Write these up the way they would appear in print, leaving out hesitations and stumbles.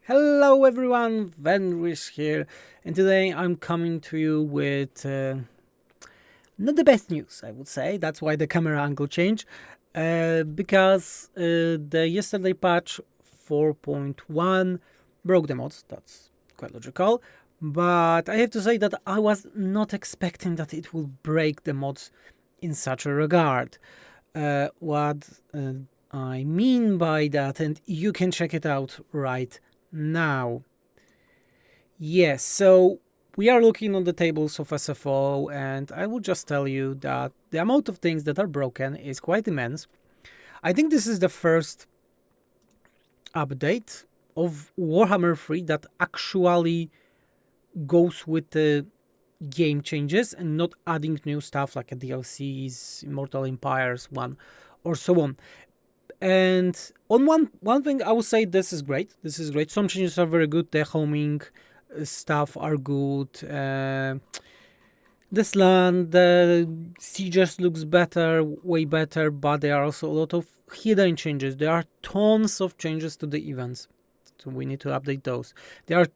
Hello everyone, Venris here, and today I'm coming to you with not the best news, I would say. That's why the camera angle changed, because the yesterday patch 4.1 broke the mods. That's quite logical, but I have to say that I was not expecting that it will break the mods in such a regard. What I mean by that, and you can check it out right now. Yes, so we are looking on the tables of SFO, and I will just tell you that the amount of things that are broken is quite immense. I think this is the first update of Warhammer 3 that actually goes with the game changes and not adding new stuff like a DLCs, Immortal Empires 1, or so on. And on one thing, I would say this is great. This is great. Some changes are very good. The homing stuff are good. The slant, the sieges looks better, way better, but there are also a lot of hidden changes. There are tons of changes to the events, so we need to update those. There are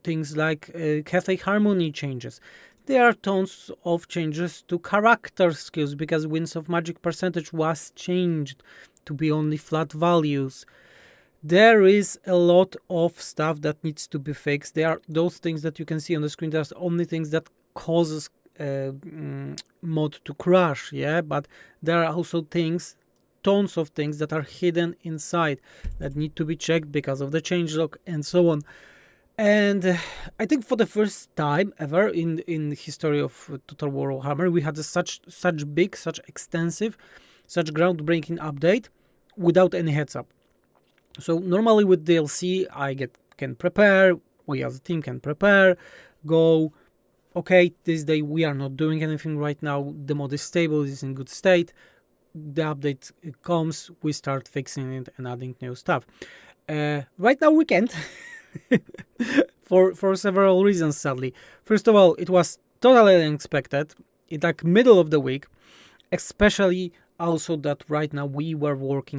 things like Catholic Harmony changes. There are tons of changes to character skills because Winds of Magic percentage was changed to be only flat values. There is a lot of stuff that needs to be fixed. There are those things that you can see on the screen. There's only things that causes mod to crash, yeah, but there are also tons of things that are hidden inside that need to be checked because of the changelog and so on. And I think for the first time ever in the history of Total War Warhammer, we had such big, such extensive, such groundbreaking update without any heads up. So normally with DLC, can prepare, we as a team can prepare, go, okay, this day we are not doing anything right now, the mod is stable, it is in good state, the update comes, we start fixing it and adding new stuff. Right now we can't, for several reasons, sadly. First of all, it was totally unexpected, it's like middle of the week, especially also that right now we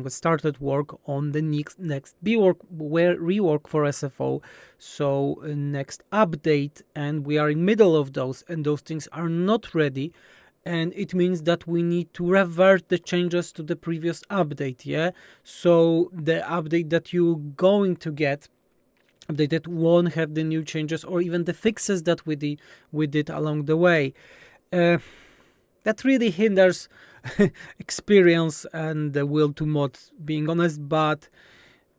started work on the next rework for SFO, so next update, and we are in middle of those, and those things are not ready, and it means that we need to revert the changes to the previous update, yeah? So the update that you're going to get updated won't have the new changes or even the fixes that we did along the way. That really hinders experience and the will to mod, being honest, but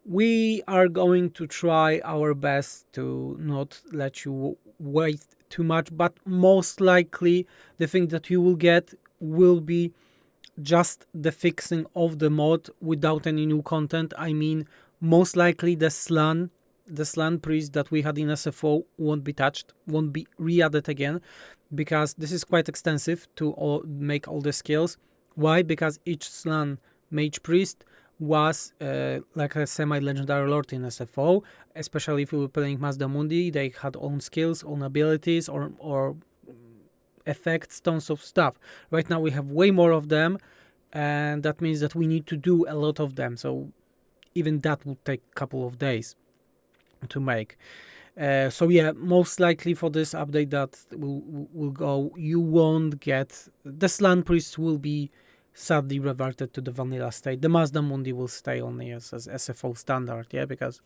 we are going to try our best to not let you wait too much, but most likely the thing that you will get will be just the fixing of the mod without any new content. I mean, most likely the slan priest that we had in SFO won't be touched, won't be re-added again, because this is quite extensive to make all the skills. Why? Because each slan mage priest was like a semi-legendary lord in SFO, especially if you were playing Mazda Mundi. They had own skills, own abilities, or effects, tons of stuff. Right now we have way more of them, and that means that we need to do a lot of them, so even that will take a couple of days to make. So yeah, most likely for this update that will go, you won't get the slan priest, will be sadly reverted to the vanilla state. The Mazda Mundi will stay only as SFO standard, yeah, because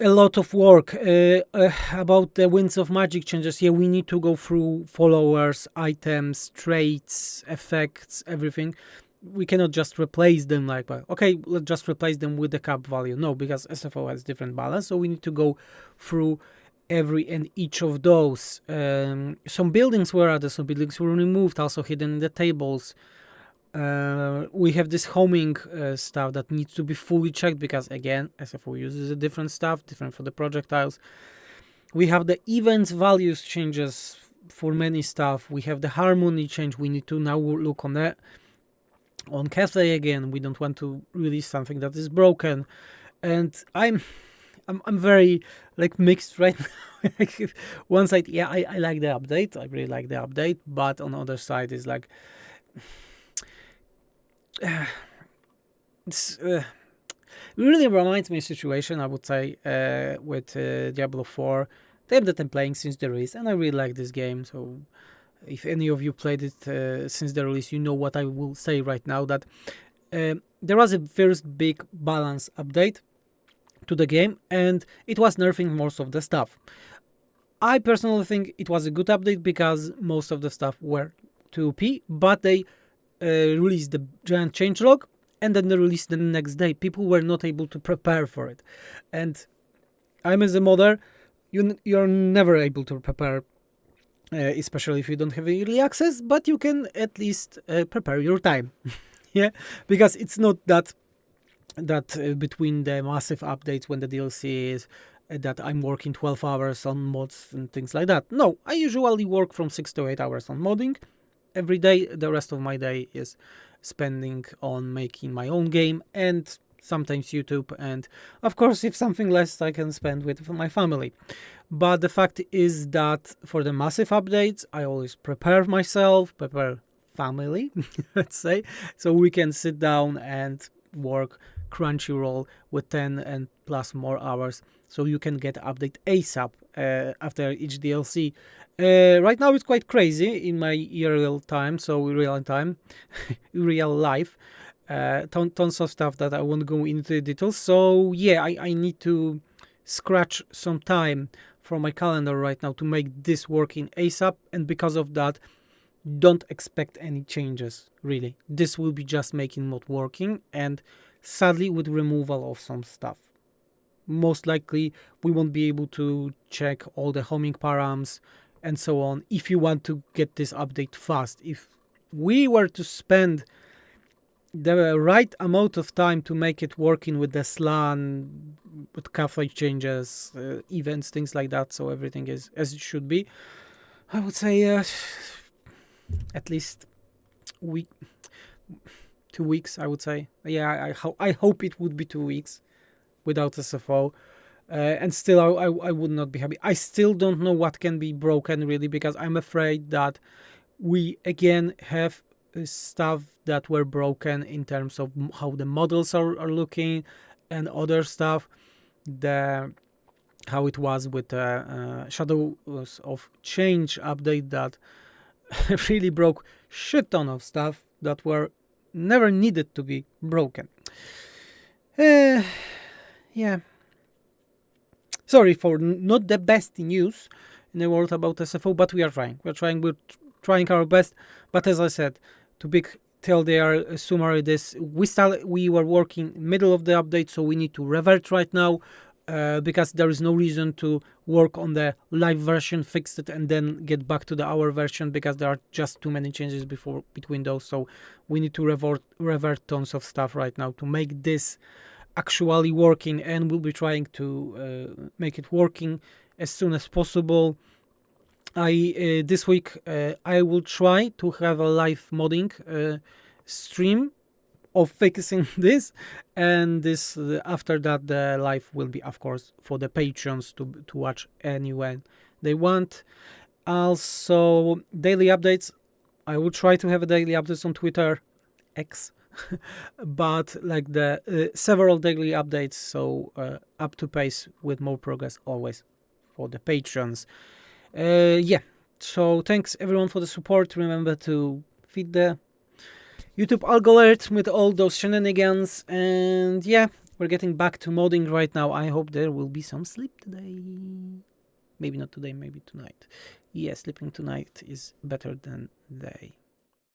a lot of work about the Winds of Magic changes. Yeah, we need to go through followers, items, traits, effects, everything. We cannot just replace them like, okay, let's just replace them with the cap value. No, because SFO has different balance, so we need to go through every and each of those. Some buildings were added, some buildings were removed, also hidden in the tables. We have this homing stuff that needs to be fully checked because, again, SFO uses a different stuff, different for the projectiles. We have the events values changes for many stuff. We have the harmony change. We need to now look on that. On Cafe again, we don't want to release something that is broken, and I'm very like mixed right now. One side, yeah, I like the update, I really like the update, but on the other side is like it's It really reminds me of a situation, I would say, with Diablo 4, the game that I'm playing since the release, and I really like this game. So if any of you played it since the release, you know what I will say right now, that there was a first big balance update to the game, and it was nerfing most of the stuff. I personally think it was a good update because most of the stuff were too OP, but they released the giant changelog, and then they released the next day. People were not able to prepare for it, and I'm as a modder, you're never able to prepare, especially if you don't have early access, but you can at least prepare your time. Yeah, because it's not that between the massive updates when the DLC is that I'm working 12 hours on mods and things like that. No, I usually work from 6 to 8 hours on modding every day. The rest of my day is spending on making my own game and sometimes YouTube, and of course if something less I can spend with my family. But the fact is that for the massive updates I always prepare myself, prepare family, let's say, so we can sit down and work Crunchyroll with 10 and plus more hours, so you can get update ASAP after each DLC. Right now it's quite crazy in my real time, so real time, real life. Tons of stuff that I won't go into the details. So yeah, I need to scratch some time from my calendar right now to make this work in ASAP, and because of that, don't expect any changes, really. This will be just making mod working, and sadly with removal of some stuff. Most likely we won't be able to check all the homing params and so on if you want to get this update fast. If we were to spend the right amount of time to make it working with the slan, with cafe changes, events, things like that, so everything is as it should be, I would say at least week, 2 weeks, I would say. Yeah, I hope it would be 2 weeks without SFO. And still, I would not be happy. I still don't know what can be broken, really, because I'm afraid that we again have stuff that were broken in terms of how the models are looking and other stuff. How it was with the Shadows of Change update that really broke shit ton of stuff that were never needed to be broken. Yeah. Sorry for not the best news in the world about SFO, but we are trying. We're trying our best. But as I said, to big TLDR summary this, we were working middle of the update, so we need to revert right now. Because there is no reason to work on the live version, fix it, and then get back to the hour version, because there are just too many changes between those. So we need to revert tons of stuff right now to make this actually working, and we'll be trying to make it working as soon as possible. This week I will try to have a live modding stream of fixing this, and this after that the live will be, of course, for the patrons to watch anywhere they want. Also, daily updates. I will try to have a daily updates on Twitter X, but like the several daily updates, so up to pace with more progress always for the patrons. Yeah, so thanks everyone for the support. Remember to feed the YouTube algorithm with all those shenanigans, and yeah, we're getting back to modding right now. I hope there will be some sleep today. Maybe not today, maybe tonight. Yeah, sleeping tonight is better than day.